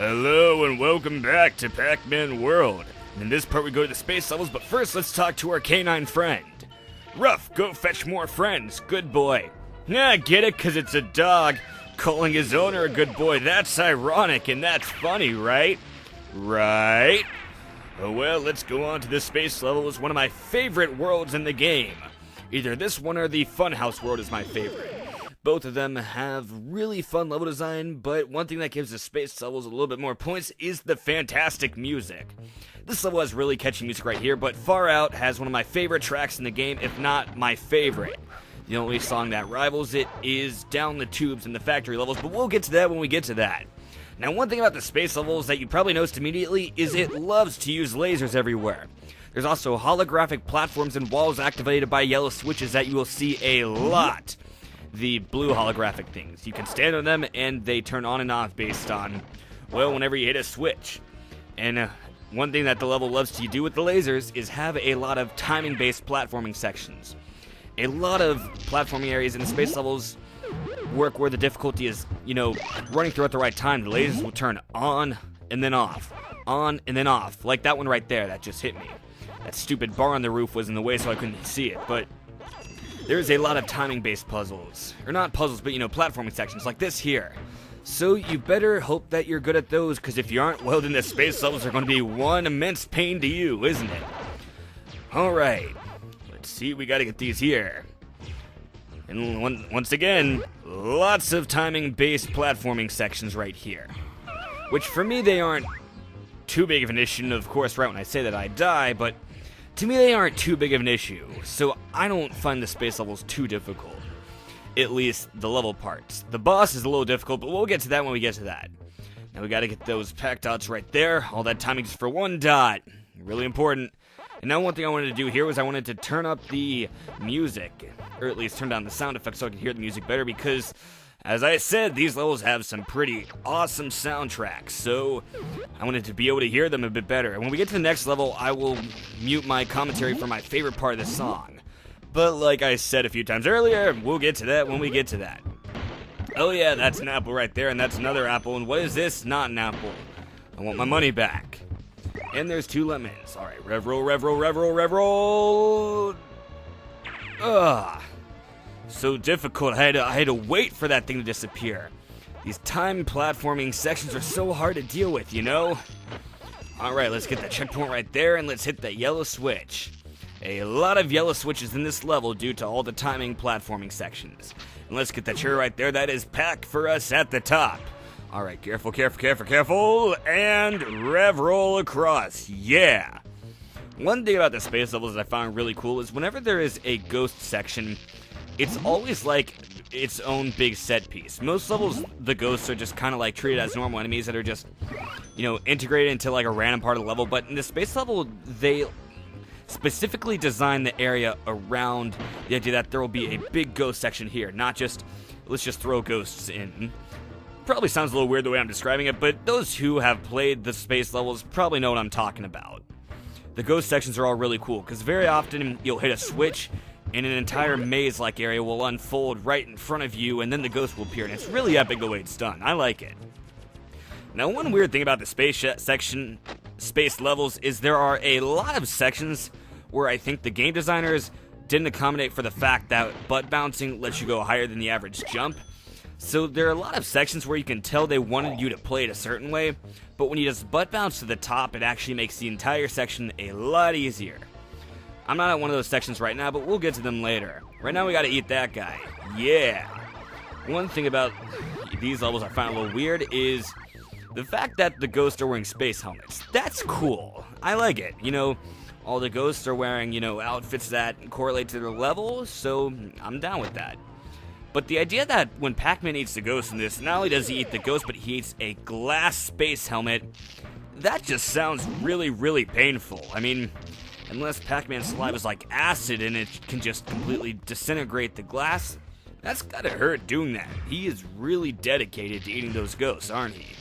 Hello and welcome back to Pac-Man World. In this part we go to the space levels, but first let's talk to our canine friend. Ruff, go fetch more friends. Good boy. Nah, get it? Cause it's a dog calling his owner a good boy. That's ironic and that's funny, right? Right? Oh well, let's go on to the space level. It's one of my favorite worlds in the game. Either this one or the Funhouse world is my favorite. Both of them have really fun level design, but one thing that gives the space levels a little bit more points is the fantastic music. This level has really catchy music right here, but Far Out has one of my favorite tracks in the game, if not my favorite. The only song that rivals it is Down the Tubes in the factory levels, but we'll get to that when we get to that. Now, one thing about the space levels that you probably noticed immediately is it loves to use lasers everywhere. There's also holographic platforms and walls activated by yellow switches that you will see a lot. The blue holographic things. You can stand on them and they turn on and off based on, well, whenever you hit a switch. And one thing that the level loves to do with the lasers is have a lot of timing-based platforming sections. A lot of platforming areas in the space levels work where the difficulty is, running through at the right time. The lasers will turn on and then off. On and then off. Like that one right there that just hit me. That stupid bar on the roof was in the way so I couldn't see it, but there's a lot of timing-based puzzles. Or not puzzles, but, platforming sections like this here. So you better hope that you're good at those, because if you aren't, well, then the space levels are going to be one immense pain to you, isn't it? Alright. Let's see, we got to get these here. And once again, lots of timing-based platforming sections right here. Which, for me, they aren't too big of an issue. Of course, right when I say that, I die, but to me, they aren't too big of an issue, so I don't find the space levels too difficult. At least, the level parts. The boss is a little difficult, but we'll get to that when we get to that. Now we gotta get those pack dots right there. All that timing just for one dot. Really important. And now one thing I wanted to do here was I wanted to turn up the music, or at least turn down the sound effects so I could hear the music better, because as I said, these levels have some pretty awesome soundtracks, so I wanted to be able to hear them a bit better. And when we get to the next level, I will mute my commentary for my favorite part of the song. But like I said a few times earlier, we'll get to that when we get to that. Oh yeah, that's an apple right there, and that's another apple, and what is this? Not an apple. I want my money back. And there's 2 lemons. Alright, rev roll, rev roll, rev roll, rev roll. Ugh. So difficult. I had to wait for that thing to disappear. These time platforming sections are so hard to deal with, Alright, let's get that checkpoint right there and let's hit that yellow switch. A lot of yellow switches in this level due to all the timing platforming sections. And let's get that cherry right there. That is Pac for us at the top. Alright, careful, careful, careful, careful. And rev roll across. Yeah. One thing about the space levels that I found really cool is whenever there is a ghost section, it's always like its own big set piece. Most levels, the ghosts are just kind of like treated as normal enemies that are just, integrated into like a random part of the level. But in the space level, they specifically design the area around the idea that there will be a big ghost section here, not just, let's just throw ghosts in. Probably sounds a little weird the way I'm describing it, but those who have played the space levels probably know what I'm talking about. The ghost sections are all really cool, because very often you'll hit a switch, and an entire maze-like area will unfold right in front of you, and then the ghost will appear, and it's really epic the way it's done. I like it. Now, one weird thing about the space levels is there are a lot of sections where I think the game designers didn't accommodate for the fact that butt bouncing lets you go higher than the average jump. So there are a lot of sections where you can tell they wanted you to play it a certain way, but when you just butt bounce to the top, it actually makes the entire section a lot easier. I'm not at one of those sections right now, but we'll get to them later. Right now we gotta eat that guy. Yeah. One thing about these levels I find a little weird is the fact that the ghosts are wearing space helmets. That's cool. I like it. All the ghosts are wearing, outfits that correlate to their level, so I'm down with that. But the idea that when Pac-Man eats the ghost in this, not only does he eat the ghost, but he eats a glass space helmet, that just sounds really, really painful. I mean, unless Pac-Man's saliva is like acid and it can just completely disintegrate the glass, that's gotta hurt doing that. He is really dedicated to eating those ghosts, aren't he?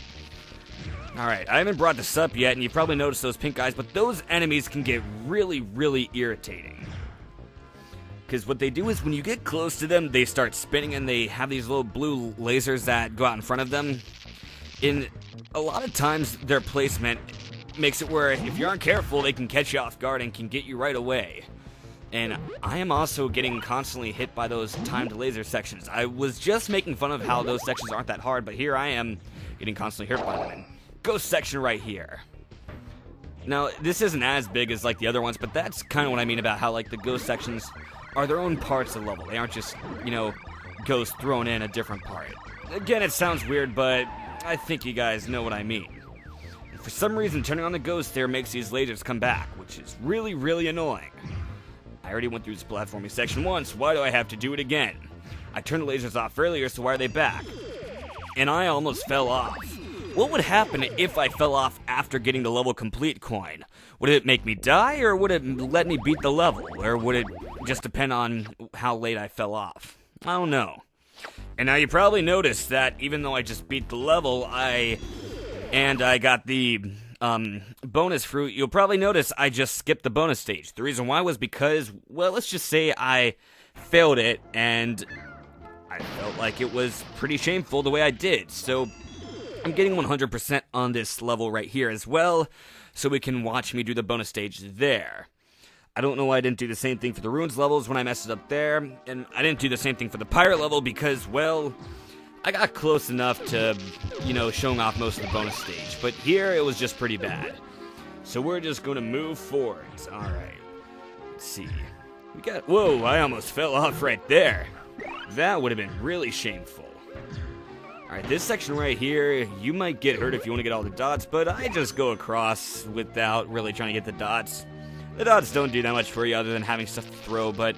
Alright, I haven't brought this up yet, and you probably noticed those pink eyes, but those enemies can get really, really irritating. Because what they do is when you get close to them, they start spinning, and they have these little blue lasers that go out in front of them. in a lot of times their placement makes it where if you aren't careful, they can catch you off guard and can get you right away. And I am also getting constantly hit by those timed laser sections. I was just making fun of how those sections aren't that hard, but here I am getting constantly hurt by them. And ghost section right here. Now, this isn't as big as like the other ones, but that's kind of what I mean about how like the ghost sections are their own parts of the level. They aren't just, ghosts thrown in a different part. Again, it sounds weird, but I think you guys know what I mean. And for some reason, turning on the ghost there makes these lasers come back, which is really, really annoying. I already went through this platforming section once, why do I have to do it again? I turned the lasers off earlier, so why are they back? And I almost fell off. What would happen if I fell off after getting the level complete coin? Would it make me die, or would it let me beat the level? Or would it just depend on how late I fell off? I don't know. And now you probably noticed that even though I just beat the level, I got the bonus fruit, you'll probably notice I just skipped the bonus stage. The reason why was because, well, let's just say I failed it, and I felt like it was pretty shameful the way I did. So I'm getting 100% on this level right here as well, so we can watch me do the bonus stage there. I don't know why I didn't do the same thing for the ruins levels when I messed it up there, and I didn't do the same thing for the pirate level because, well, I got close enough to, showing off most of the bonus stage, but here it was just pretty bad. So we're just going to move forwards. Alright, let's see. Whoa, I almost fell off right there. That would have been really shameful. Alright, this section right here, you might get hurt if you want to get all the dots, but I just go across without really trying to get the dots. The dots don't do that much for you other than having stuff to throw, but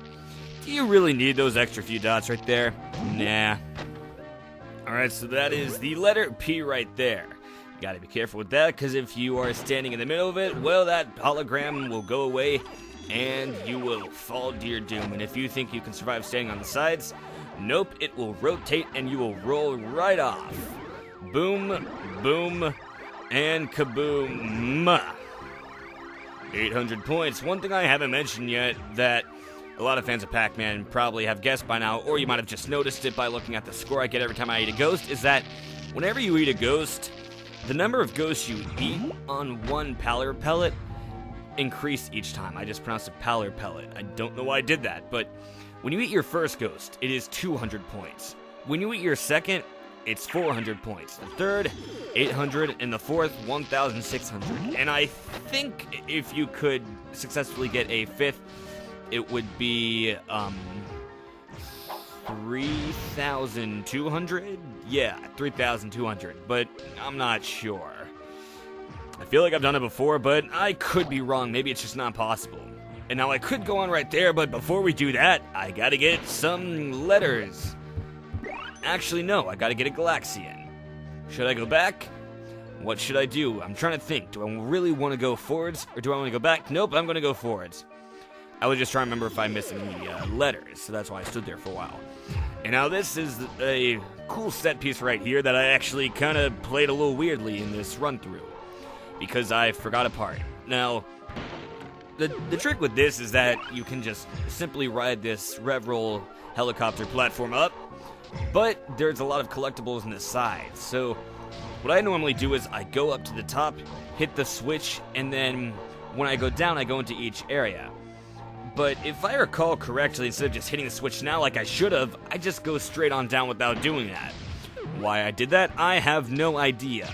do you really need those extra few dots right there? Nah. Alright, so that is the letter P right there. You gotta be careful with that, because if you are standing in the middle of it, well, that hologram will go away, and you will fall to your doom. And if you think you can survive standing on the sides, nope, it will rotate, and you will roll right off. Boom, boom, and kaboom. 800 points. One thing I haven't mentioned yet that a lot of fans of Pac-Man probably have guessed by now, or you might have just noticed it by looking at the score I get every time I eat a ghost, is that whenever you eat a ghost, the number of ghosts you eat on one Power Pellet increase each time. I just pronounced it Power Pellet. I don't know why I did that, but when you eat your first ghost, it is 200 points. When you eat your second, it's 400 points. The third, 800, and the fourth, 1,600. And I think if you could successfully get a fifth, it would be 3,200? Yeah, 3,200, but I'm not sure. I feel like I've done it before, but I could be wrong. Maybe it's just not possible. And now I could go on right there, but before we do that, I gotta get some letters. Actually, no, I gotta get a Galaxian. Should I go back? What should I do? I'm trying to think. Do I really want to go forwards, or do I want to go back? Nope, I'm gonna go forwards. I was just trying to remember if I missed any letters, so that's why I stood there for a while. And now this is a cool set piece right here that I actually kind of played a little weirdly in this run-through, because I forgot a part. Now, the trick with this is that you can just simply ride this Revroll helicopter platform up, but there's a lot of collectibles on the side. So what I normally do is I go up to the top, hit the switch, and then when I go down, I go into each area. But if I recall correctly, instead of just hitting the switch now like I should have, I just go straight on down without doing that. Why I did that, I have no idea.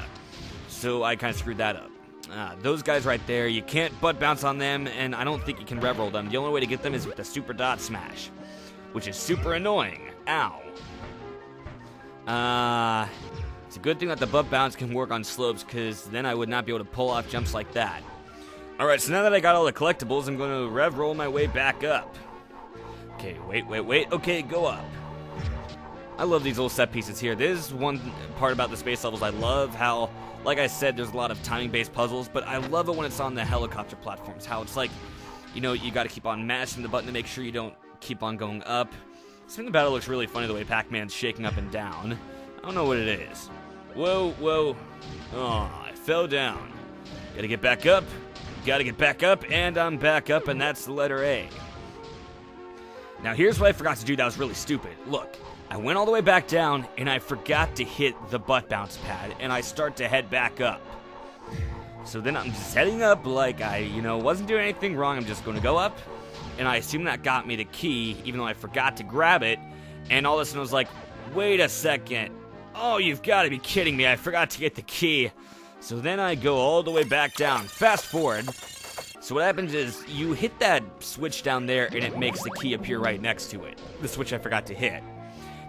So I kind of screwed that up. Those guys right there, you can't butt bounce on them, and I don't think you can rev roll them. The only way to get them is with the super dot smash, which is super annoying. Ow. It's a good thing that the butt bounce can work on slopes, because then I would not be able to pull off jumps like that. Alright, so now that I got all the collectibles, I'm going to rev roll my way back up. Okay, wait. Okay, go up. I love these little set pieces here. This is one part about the space levels I love, how, like I said, there's a lot of timing-based puzzles, but I love it when it's on the helicopter platforms, how it's like, you got to keep on mashing the button to make sure you don't keep on going up. Something about it looks really funny, the way Pac-Man's shaking up and down. I don't know what it is. Whoa. Oh, I fell down. Gotta get back up. And I'm back up, and that's the letter A. Now, here's what I forgot to do that was really stupid. Look, I went all the way back down, and I forgot to hit the butt bounce pad, and I start to head back up. So then I'm just heading up like I, wasn't doing anything wrong. I'm just going to go up, and I assume that got me the key, even though I forgot to grab it. And all of a sudden I was like, wait a second. Oh, you've got to be kidding me. I forgot to get the key. So then I go all the way back down. Fast forward. So what happens is you hit that switch down there, and it makes the key appear right next to it. The switch I forgot to hit.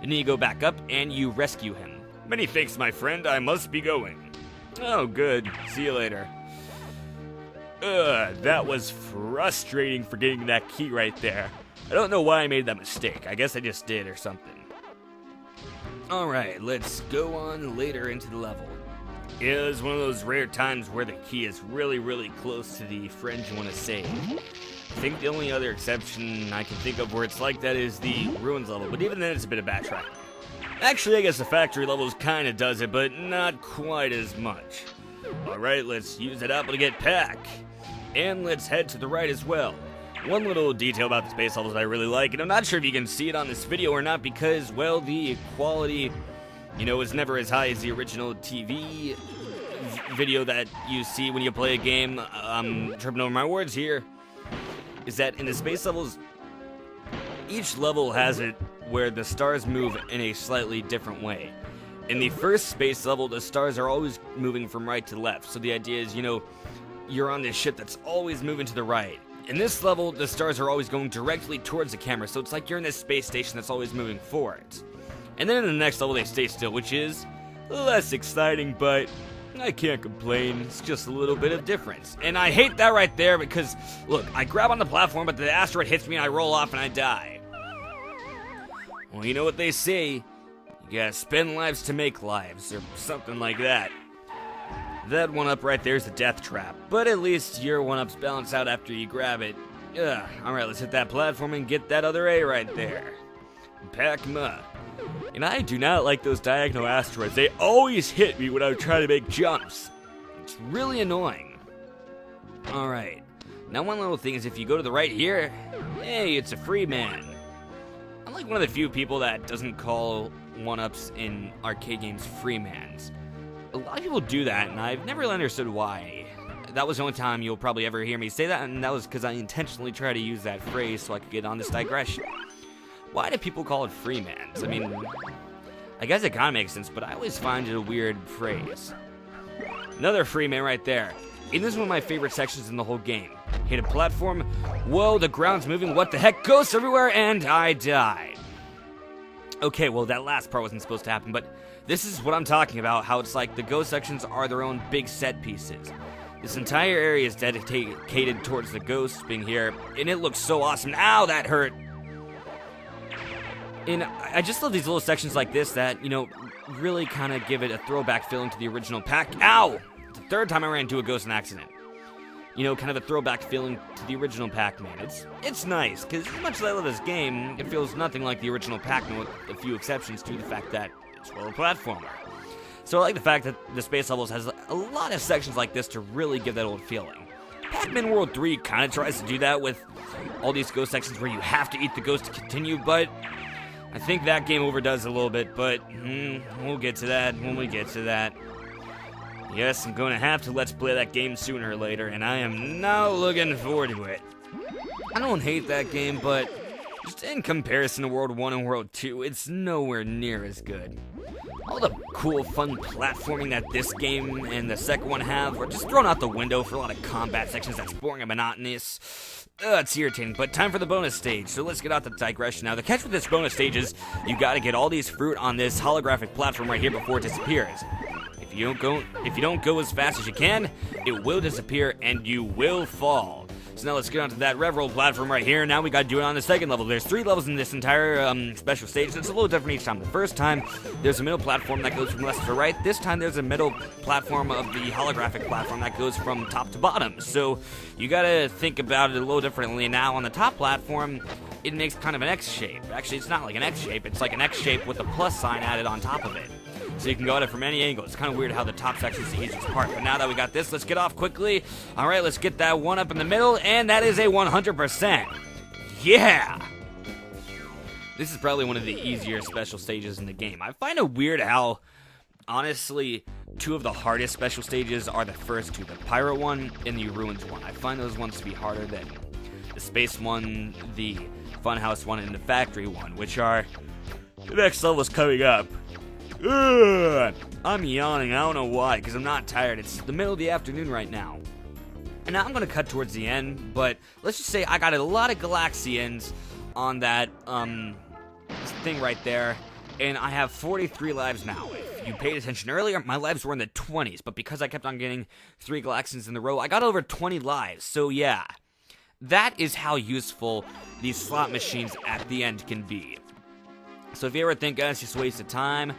And then you go back up, and you rescue him. Many thanks, my friend. I must be going. Oh, good. See you later. That was frustrating for getting that key right there. I don't know why I made that mistake. I guess I just did or something. Alright, let's go on later into the level. It is one of those rare times where the key is really, really close to the friend you want to save. I think the only other exception I can think of where it's like that is the ruins level, but even then it's a bit of backtracking. Actually, I guess the factory levels kind of does it, but not quite as much. Alright, let's use that apple to get Pac. And let's head to the right as well. One little detail about the space levels I really like, and I'm not sure if you can see it on this video or not because, well, the quality, is never as high as the original TV video that you see when you play a game. I'm tripping over my words here. Is that in the space levels, each level has it where the stars move in a slightly different way. In the first space level, the stars are always moving from right to left. So the idea is, you're on this ship that's always moving to the right. In this level, the stars are always going directly towards the camera, so it's like you're in this space station that's always moving forwards. And then in the next level, they stay still, which is less exciting, but I can't complain. It's just a little bit of difference. And I hate that right there because, look, I grab on the platform, but the asteroid hits me and I roll off and I die. Well, you know what they say. You gotta spend lives to make lives, or something like that. That one-up right there is a death trap, but at least your one-ups balance out after you grab it. Alright, let's hit that platform and get that other A right there. Pac-Man. And I do not like those diagonal asteroids. They always hit me when I try to make jumps. It's really annoying. Alright. Now one little thing is if you go to the right here, hey, it's a free man. I'm like one of the few people that doesn't call one-ups in arcade games free mans. A lot of people do that, and I've never really understood why. That was the only time you'll probably ever hear me say that, and that was because I intentionally tried to use that phrase so I could get on this digression. Why do people call it free mans? I mean, I guess it kind of makes sense, but I always find it a weird phrase. Another free man right there. And this is one of my favorite sections in the whole game. Hit a platform, whoa, the ground's moving, what the heck, ghosts everywhere, and I died. Okay, well, that last part wasn't supposed to happen, but this is what I'm talking about, how it's like the ghost sections are their own big set pieces. This entire area is dedicated towards the ghosts being here, and it looks so awesome. Ow, that hurt! And I just love these little sections like this that, really kind of give it a throwback feeling to the original Ow! It's the third time I ran into a ghost in accident. Kind of a throwback feeling to the original Pac-Man. It's nice, because as much as I love this game, it feels nothing like the original Pac-Man with a few exceptions to the fact that it's well a platformer. So I like the fact that the space levels has a lot of sections like this to really give that old feeling. Pac-Man World 3 kind of tries to do that with all these ghost sections where you have to eat the ghost to continue, but I think that game overdoes it a little bit, but we'll get to that when we get to that. Yes, I'm going to have to let's play that game sooner or later, and I am not looking forward to it. I don't hate that game, but just in comparison to World 1 and World 2, it's nowhere near as good. All the cool, fun platforming that this game and the second one have are just thrown out the window for a lot of combat sections that's boring and monotonous. It's irritating, but time for the bonus stage, so let's get out the digression now. The catch with this bonus stage is you gotta get all these fruit on this holographic platform right here before it disappears. If you don't go as fast as you can, it will disappear and you will fall. So now let's get onto that rev roll platform right here. Now we gotta do it on the second level. There's 3 levels in this entire special stage. It's a little different each time. The first time, there's a middle platform that goes from left to right. This time, there's a middle platform of the holographic platform that goes from top to bottom. So you gotta think about it a little differently. Now on the top platform, it makes kind of an X shape. Actually, it's not like an X shape. It's like an X shape with a plus sign added on top of it. So you can go at it from any angle. It's kind of weird how the top section is the easiest part. But now that we got this, let's get off quickly. All right, let's get that one up in the middle, and that is a 100%. Yeah! This is probably one of the easier special stages in the game. I find it weird how, honestly, two of the hardest special stages are the first two, the Pyro one and the Ruins one. I find those ones to be harder than the Space one, the Funhouse one, and the Factory one, which are the next levels coming up. Ugh, I'm yawning, I don't know why, because I'm not tired. It's the middle of the afternoon right now. And now I'm going to cut towards the end, but let's just say I got a lot of Galaxians on that thing right there, and I have 43 lives now. If you paid attention earlier, my lives were in the 20s, but because I kept on getting 3 Galaxians in a row, I got over 20 lives. So yeah, that is how useful these slot machines at the end can be. So if you ever think, it's just a waste of time,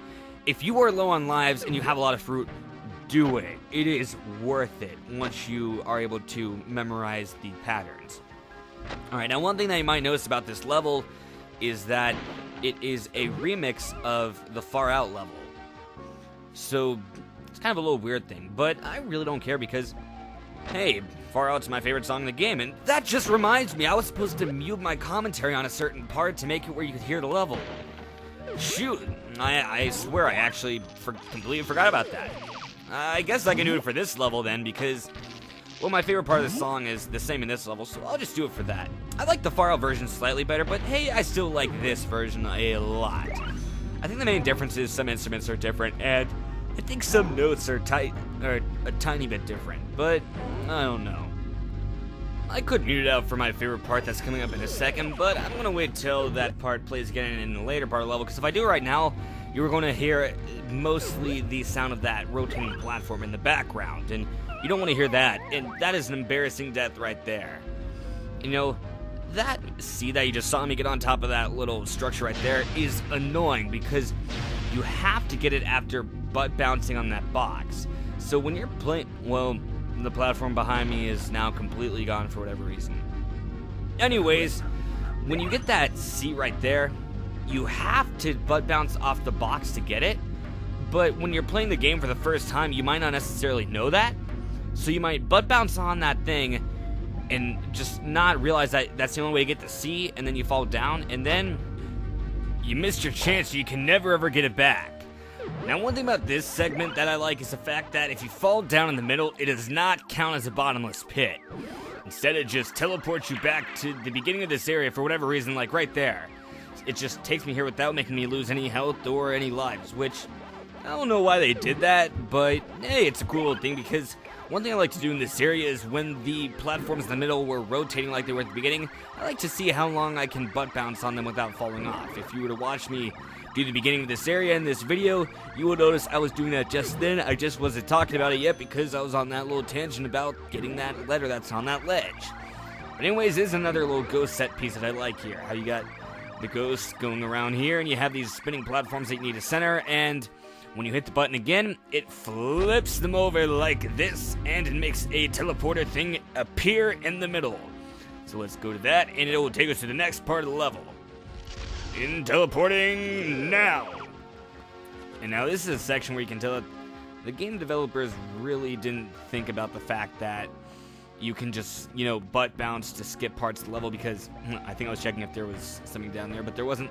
if you are low on lives and you have a lot of fruit, do it. It is worth it once you are able to memorize the patterns. Alright, now one thing that you might notice about this level is that it is a remix of the Far Out level. So, it's kind of a little weird thing, but I really don't care because, hey, Far Out's my favorite song in the game, and that just reminds me, I was supposed to mute my commentary on a certain part to make it where you could hear the level. Shoot, I swear I actually completely forgot about that. I guess I can do it for this level then, because, well, my favorite part of the song is the same in this level, so I'll just do it for that. I like the Far Out version slightly better, but hey, I still like this version a lot. I think the main difference is some instruments are different, and I think some notes are a tiny bit different, but I don't know. I could mute it out for my favorite part that's coming up in a second, but I'm going to wait till that part plays again in the later part of the level, because if I do it right now, you're going to hear mostly the sound of that rotating platform in the background, and you don't want to hear that, and that is an embarrassing death right there. You know, that sea that you just saw me get on top of that little structure right there is annoying, because you have to get it after butt bouncing on that box. So when you're playing, well, the platform behind me is now completely gone for whatever reason. Anyways, when you get that seat right there, you have to butt bounce off the box to get it, but when you're playing the game for the first time, you might not necessarily know that, so you might butt bounce on that thing and just not realize that that's the only way to get the C, and then you fall down, and then you missed your chance, you can never ever get it back. Now, one thing about this segment that I like is the fact that if you fall down in the middle, it does not count as a bottomless pit. Instead, it just teleports you back to the beginning of this area for whatever reason, like right there. It just takes me here without making me lose any health or any lives, which I don't know why they did that, but hey, it's a cool little thing, because one thing I like to do in this area is when the platforms in the middle were rotating like they were at the beginning, I like to see how long I can butt bounce on them without falling off. If you were to watch me do the beginning of this area in this video, you will notice I was doing that just then. I just wasn't talking about it yet because I was on that little tangent about getting that letter that's on that ledge. But anyways, this is another little ghost set piece that I like here. How you got the ghosts going around here, and you have these spinning platforms that you need to center, and when you hit the button again, it flips them over like this, and it makes a teleporter thing appear in the middle. So let's go to that, and it will take us to the next part of the level. In teleporting now. And now this is a section where you can tell that the game developers really didn't think about the fact that you can just, butt bounce to skip parts of the level, because I think I was checking if there was something down there, but there wasn't.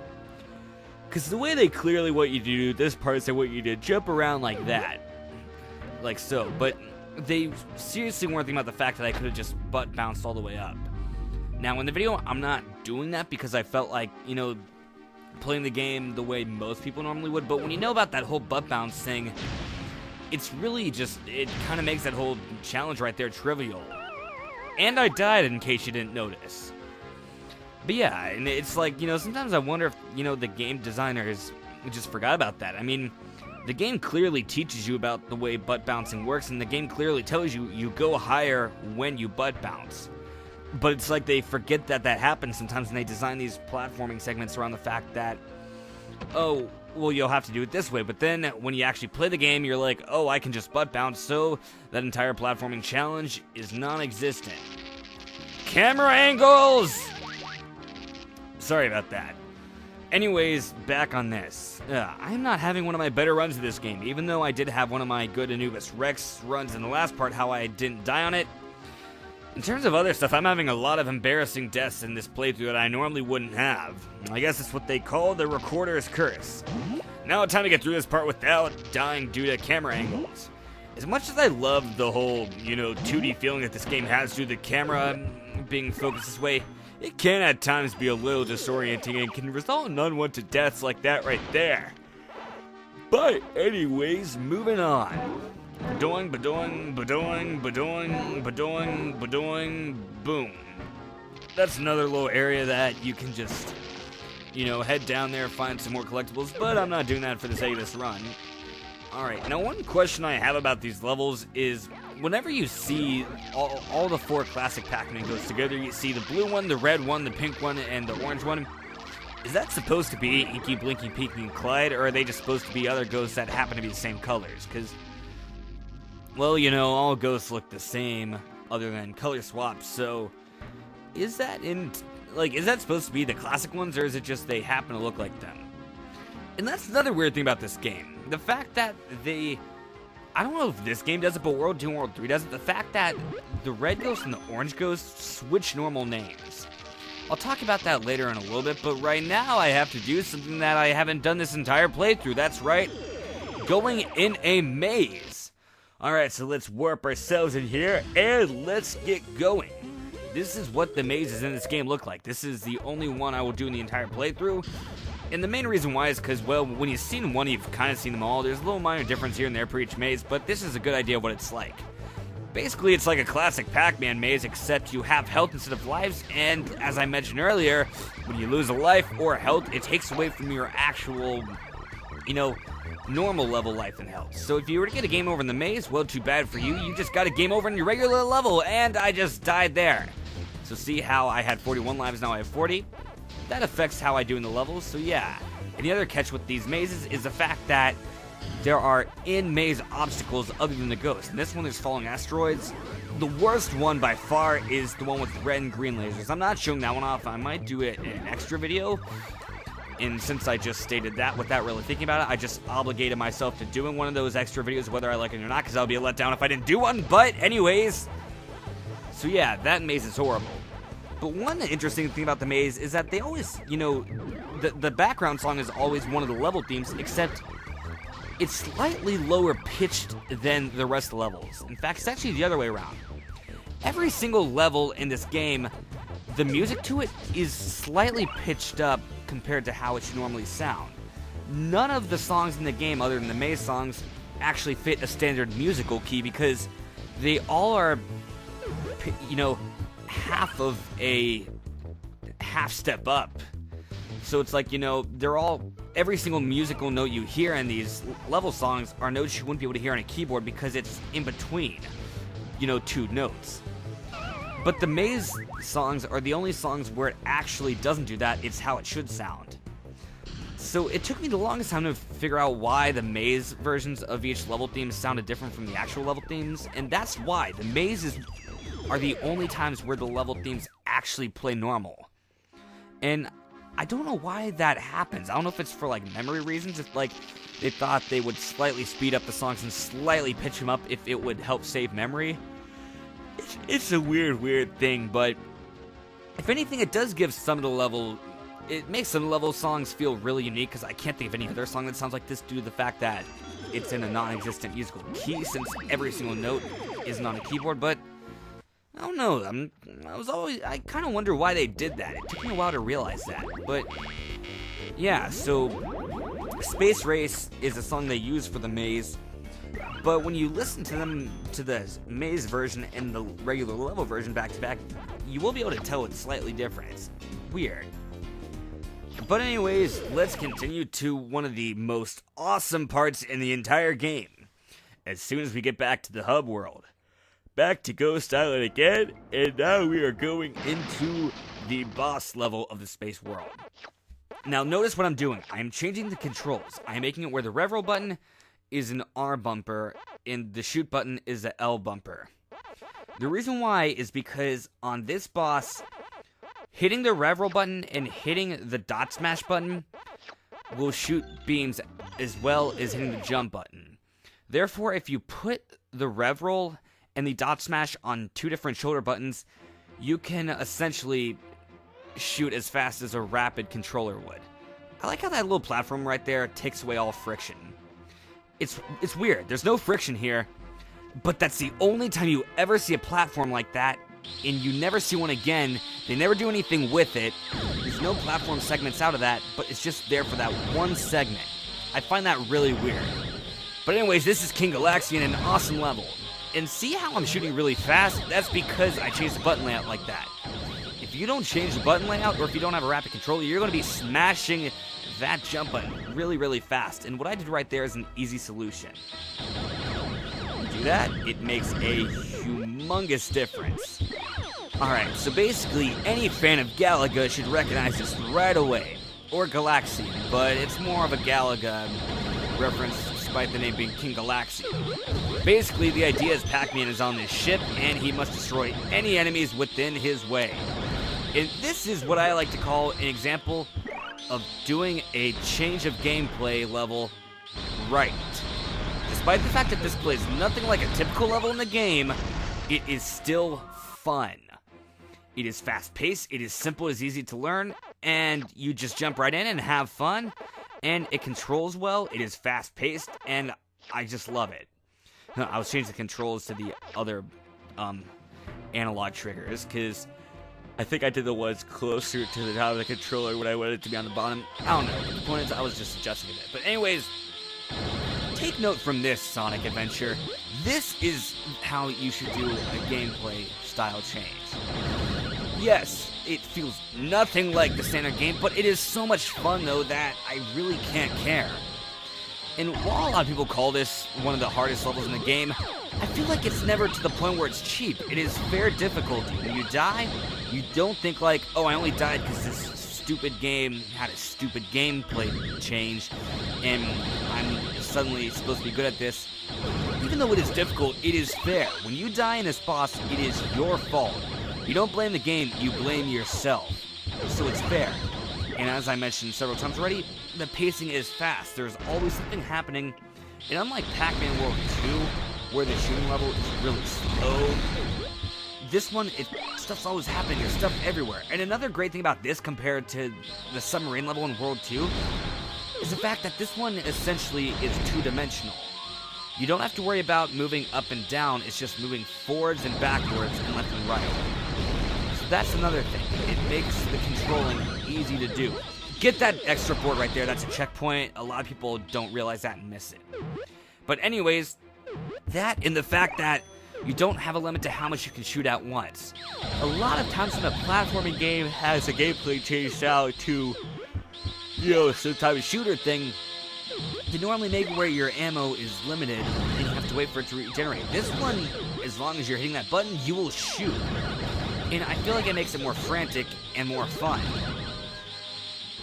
Because the way they clearly want you to do this part, they want you to jump around like that. Like so. But they seriously weren't thinking about the fact that I could have just butt bounced all the way up. Now, in the video, I'm not doing that because I felt like, playing the game the way most people normally would. But when you know about that whole butt bounce thing, it's really just, it kind of makes that whole challenge right there trivial. And I died, in case you didn't notice. But yeah, and it's like, sometimes I wonder if, the game designers just forgot about that. I mean, the game clearly teaches you about the way butt bouncing works, and the game clearly tells you you go higher when you butt bounce. But it's like they forget that happens sometimes, and they design these platforming segments around the fact that, oh, well, you'll have to do it this way. But then when you actually play the game, you're like, oh, I can just butt bounce, so that entire platforming challenge is non-existent. Camera angles! Sorry about that. Anyways, back on this. I'm not having one of my better runs of this game, even though I did have one of my good Anubis Rex runs in the last part, how I didn't die on it. In terms of other stuff, I'm having a lot of embarrassing deaths in this playthrough that I normally wouldn't have. I guess it's what they call the recorder's curse. Now time to get through this part without dying due to camera angles. As much as I love the whole, 2D feeling that this game has through the camera being focused this way, it can at times be a little disorienting and can result in unwanted deaths like that right there. But anyways, moving on. Badoing, badoing, badoing, badoing, badoing, badoing, boom. That's another little area that you can just, head down there, find some more collectibles, but I'm not doing that for the sake of this run. Alright, now one question I have about these levels is, whenever you see all the 4 classic Pac-Man ghosts together, you see the blue one, the red one, the pink one, and the orange one. Is that supposed to be Inky, Blinky, Pinky, and Clyde, or are they just supposed to be other ghosts that happen to be the same colors? Because, well, all ghosts look the same, other than color swaps, so is that supposed to be the classic ones, or is it just they happen to look like them? And that's another weird thing about this game. The fact that I don't know if this game does it, but World 2 and World 3 does it. The fact that the red ghost and the orange ghost switch normal names. I'll talk about that later in a little bit, but right now I have to do something that I haven't done this entire playthrough. That's right, going in a maze. Alright, so let's warp ourselves in here, and let's get going. This is what the mazes in this game look like. This is the only one I will do in the entire playthrough. And the main reason why is because, well, when you've seen one, you've kind of seen them all. There's a little minor difference here and there for each maze, but this is a good idea of what it's like. Basically, it's like a classic Pac-Man maze, except you have health instead of lives, and as I mentioned earlier, when you lose a life or health, it takes away from your actual, normal level life and health. So if you were to get a game over in the maze, well, too bad for you. You just got a game over in your regular level, and I just died there. So see how I had 41 lives, now I have 40? That affects how I do in the levels, so yeah. And the other catch with these mazes is the fact that there are in-maze obstacles other than the ghost. And this one is falling asteroids. The worst one by far is the one with red and green lasers. I'm not showing that one off. I might do it in an extra video. And since I just stated that without really thinking about it, I just obligated myself to doing one of those extra videos whether I like it or not, because I would be a letdown if I didn't do one. But anyways, so yeah, that maze is horrible. But one interesting thing about the maze is that they always, the background song is always one of the level themes, except it's slightly lower pitched than the rest of the levels. In fact, it's actually the other way around. Every single level in this game, the music to it is slightly pitched up compared to how it should normally sound. None of the songs in the game, other than the maze songs, actually fit a standard musical key because they all are, half of a half step up. So it's like, they're all, every single musical note you hear in these level songs are notes you wouldn't be able to hear on a keyboard because it's in between, 2 notes. But the maze songs are the only songs where it actually doesn't do that. It's how it should sound. So it took me the longest time to figure out why the maze versions of each level theme sounded different from the actual level themes, and that's why the mazes are the only times where the level themes actually play normal. And I don't know why that happens. I don't know if it's for memory reasons, if they thought they would slightly speed up the songs and slightly pitch them up if it would help save memory. It's a weird thing, but if anything, it does give some of the level, it makes some level songs feel really unique, because I can't think of any other song that sounds like this due to the fact that it's in a non-existent musical key, since every single note isn't on a keyboard. But I don't know, I kind of wonder why they did that. It took me a while to realize that, but yeah, so Space Race is a song they use for the maze, but when you listen to them, to the maze version and the regular level version back to back, you will be able to tell it's slightly different. It's weird. But anyways, let's continue to one of the most awesome parts in the entire game. As soon as we get back to the hub world. Back to Ghost Island again, and now we are going into the boss level of the space world. Now notice what I'm doing. I am changing the controls. I am making it where the rev roll button is an R bumper and the shoot button is an L bumper. The reason why is because on this boss, hitting the rev roll button and hitting the dot smash button will shoot beams as well as hitting the jump button. Therefore, if you put the rev roll and the dot smash on 2 different shoulder buttons, you can essentially shoot as fast as a rapid controller would. I like how that little platform right there takes away all friction. It's weird. There's no friction here, but that's the only time you ever see a platform like that, and you never see one again. They never do anything with it. There's no platform segments out of that, but it's just there for that one segment. I find that really weird. But anyways, this is King Galaxian, an awesome level. And see how I'm shooting really fast? That's because I changed the button layout like that. If you don't change the button layout, or if you don't have a rapid controller, you're going to be smashing that jump button really, really fast. And what I did right there is an easy solution. Do that, it makes a humongous difference. Alright, so basically any fan of Galaga should recognize this right away. Or Galaxian, but it's more of a Galaga reference despite the name being King Galaxian. Basically, the idea is Pac-Man is on this ship and he must destroy any enemies within his way. And this is what I like to call an example of doing a change of gameplay level right. Despite the fact that this plays nothing like a typical level in the game, it is still fun. It is fast-paced, it is simple, it is easy to learn, and you just jump right in and have fun, and it controls well, it is fast-paced, and I just love it. I was changing the controls to the other analog triggers, because I think I did the ones closer to the top of the controller when I wanted it to be on the bottom. I don't know, the point is I was just adjusting it. But anyways, take note from this Sonic Adventure. This is how you should do a gameplay style change. Yes, it feels nothing like the standard game, but it is so much fun though that I really can't care. And while a lot of people call this one of the hardest levels in the game, I feel like it's never to the point where it's cheap. It is fair difficulty. When you die, you don't think like, oh, I only died because this stupid game had a stupid gameplay change, and I'm suddenly supposed to be good at this. Even though it is difficult, it is fair. When you die in this boss, it is your fault. You don't blame the game, you blame yourself. So it's fair. And as I mentioned several times already, the pacing is fast. There's always something happening. And unlike Pac-Man World 2, where the shooting level is really slow, this one, stuff's always happening. There's stuff everywhere. And another great thing about this compared to the submarine level in World 2 is the fact that this one essentially is two-dimensional. You don't have to worry about moving up and down. It's just moving forwards and backwards and left and right. So that's another thing. It makes the controlling easy to do. Get that extra board right there. That's a checkpoint. A lot of people don't realize that and miss it. But anyways, that and the fact that you don't have a limit to how much you can shoot at once. A lot of times when a platforming game has a gameplay changed out to, some type of shooter thing, they normally make where your ammo is limited and you have to wait for it to regenerate. This one, as long as you're hitting that button, you will shoot. And I feel like it makes it more frantic and more fun.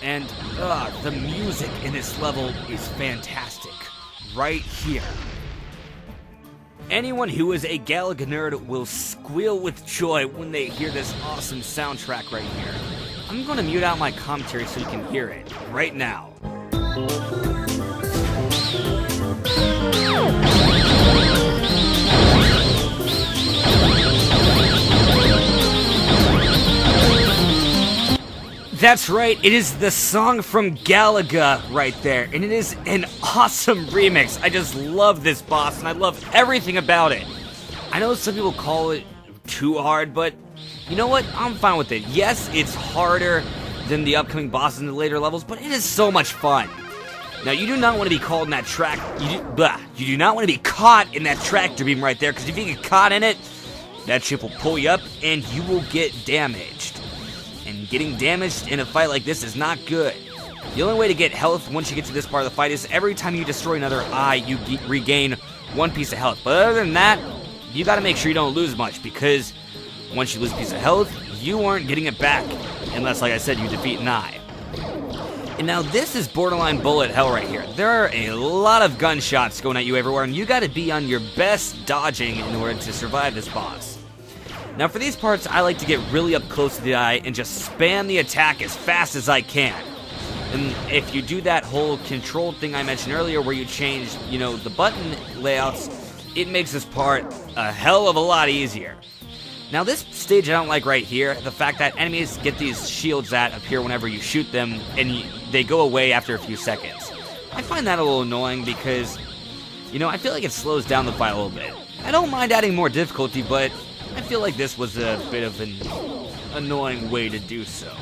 And the music in this level is fantastic. Right here. Anyone who is a Galaga nerd will squeal with joy when they hear this awesome soundtrack right here. I'm going to mute out my commentary so you can hear it right now. That's right, it is the song from Galaga right there, and it is an awesome remix. I just love this boss, and I love everything about it. I know some people call it too hard, but you know what? I'm fine with it. Yes, it's harder than the upcoming bosses in the later levels, but it is so much fun. Now, you do not want to be caught in that track. You do not want to be caught in that tractor beam right there, because if you get caught in it, that ship will pull you up, and you will get damaged. And getting damaged in a fight like this is not good. The only way to get health once you get to this part of the fight is every time you destroy another eye, you regain one piece of health. But other than that, you gotta make sure you don't lose much, because once you lose a piece of health, you aren't getting it back. Unless, like I said, you defeat an eye. And now this is borderline bullet hell right here. There are a lot of gunshots going at you everywhere, and you gotta be on your best dodging in order to survive this boss. Now for these parts, I like to get really up close to the eye and just spam the attack as fast as I can. And if you do that whole control thing I mentioned earlier where you change, the button layouts, it makes this part a hell of a lot easier. Now this stage I don't like right here, the fact that enemies get these shields that appear whenever you shoot them, and they go away after a few seconds. I find that a little annoying because, I feel like it slows down the fight a little bit. I don't mind adding more difficulty, but I feel like this was a bit of an annoying way to do so.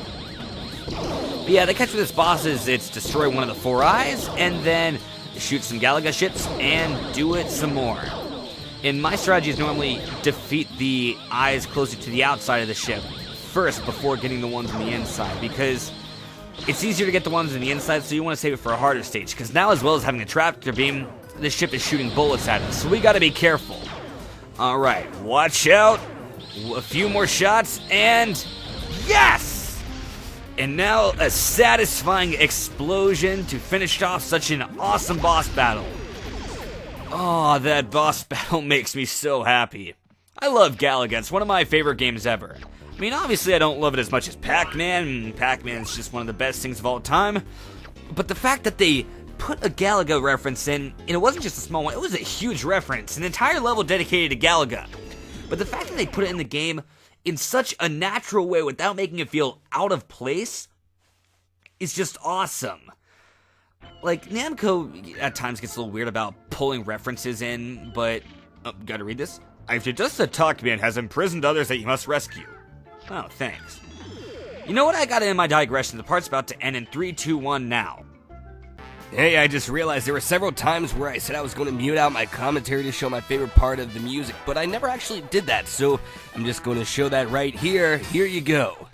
But yeah, the catch with this boss is it's destroy one of the 4 eyes, and then shoot some Galaga ships, and do it some more. And my strategy is normally defeat the eyes closer to the outside of the ship first before getting the ones on the inside, because it's easier to get the ones on the inside, so you want to save it for a harder stage, because now, as well as having a tractor beam, the ship is shooting bullets at us, so we gotta be careful. Alright, watch out. A few more shots, and yes! And now a satisfying explosion to finish off such an awesome boss battle. Oh, that boss battle makes me so happy. I love Galaga, it's one of my favorite games ever. I mean, obviously I don't love it as much as Pac-Man, Pac-Man's just one of the best things of all time, but the fact that they put a Galaga reference in, and it wasn't just a small one, it was a huge reference, an entire level dedicated to Galaga. But the fact that they put it in the game in such a natural way without making it feel out of place is just awesome. Like, Namco at times gets a little weird about pulling references in, but... Oh, gotta read this? I've just said Pac-Man has imprisoned others that you must rescue. Oh, thanks. You know what? I got it in my digression. The part's about to end in 3, 2, 1 now. Hey, I just realized there were several times where I said I was going to mute out my commentary to show my favorite part of the music, but I never actually did that, so I'm just going to show that right here. Here you go.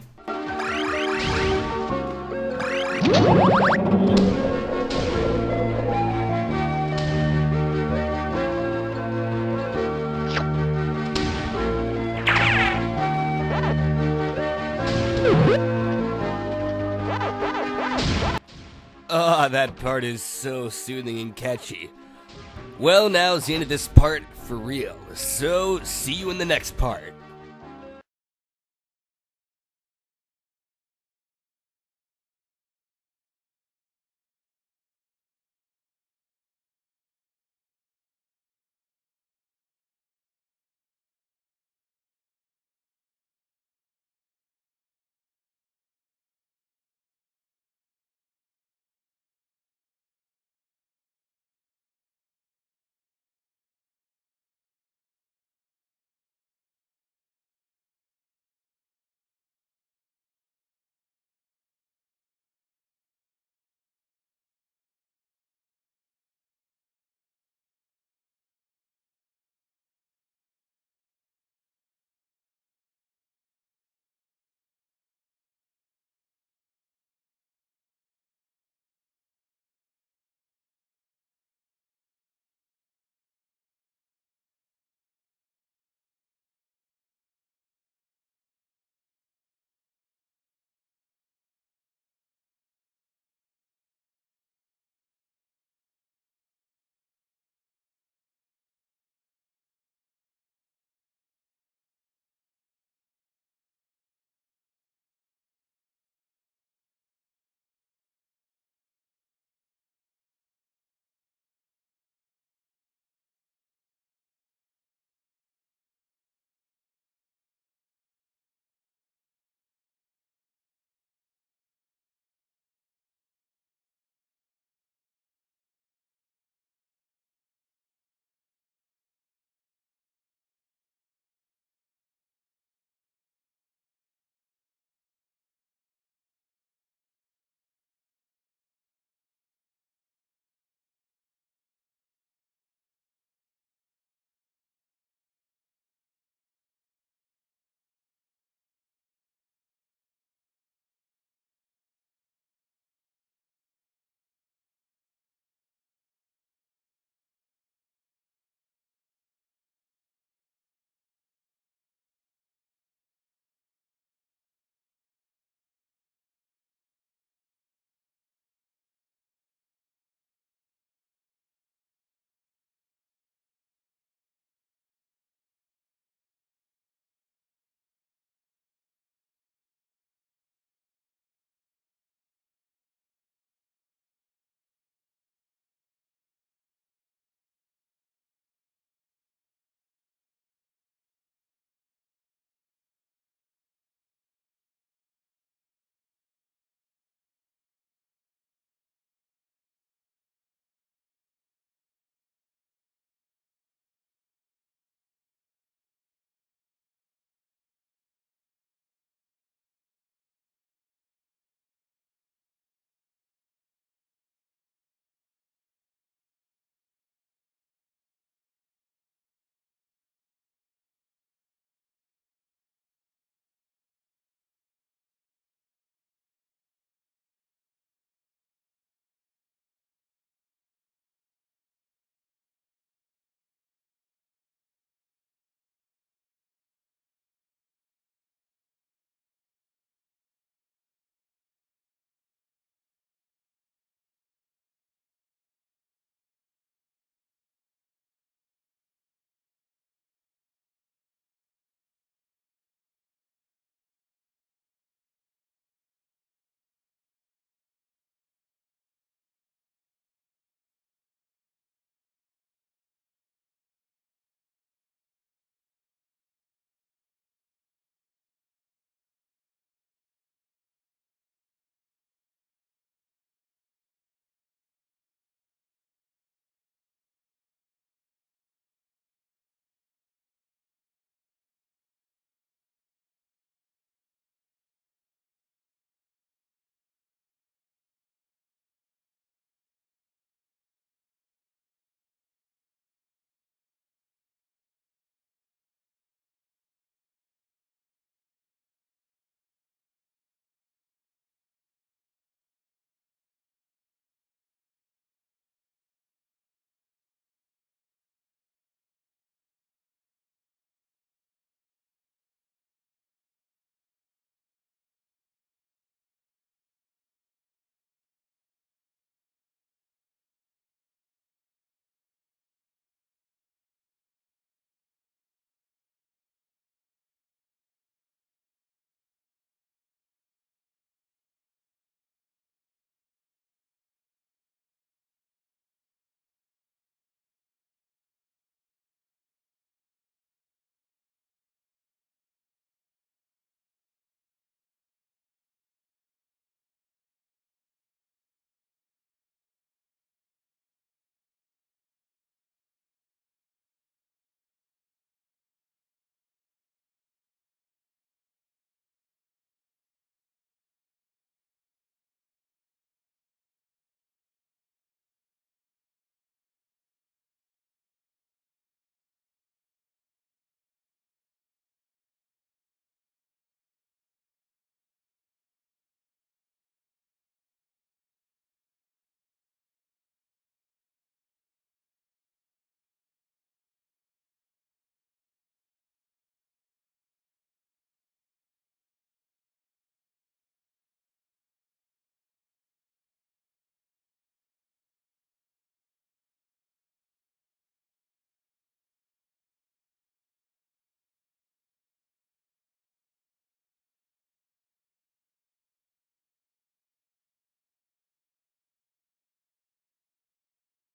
Ah, that part is so soothing and catchy. Well, now's the end of this part for real, so see you in the next part.